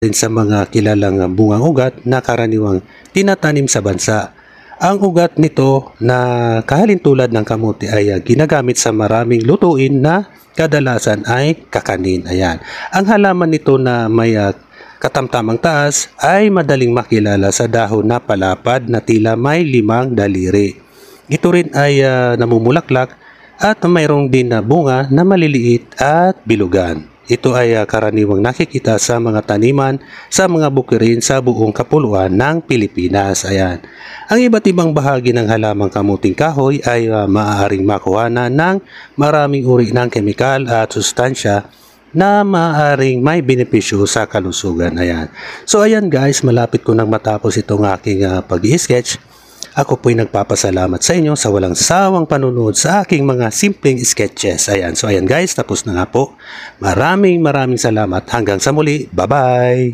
din sa mga kilalang bungang ugat na karaniwang tinatanim sa bansa. Ang ugat nito na kahalintulad ng kamuti ay ginagamit sa maraming lutuin na kadalasan ay kakanin. Ayan. Ang halaman nito na may katamtamang taas ay madaling makilala sa dahon na palapad na tila may 5 daliri. Ito rin ay namumulaklak at mayroong din na bunga na maliliit at bilugan. Ito ay karaniwang nakikita sa mga taniman sa mga bukirin sa buong kapuluan ng Pilipinas. Ayan. Ang iba't ibang bahagi ng halamang kamuting kahoy ay maaaring makuhanan ng maraming uri ng kemikal at sustansya na maaaring may benepisyo sa kalusugan. Ayan. So ayan guys, malapit ko nang matapos itong aking pag-i-sketch. Ako po'y nagpapasalamat sa inyo sa walang sawang panunood sa aking mga simpleng sketches. Ayan. So ayan guys, tapos na nga po. Maraming salamat. Hanggang sa muli. Bye-bye!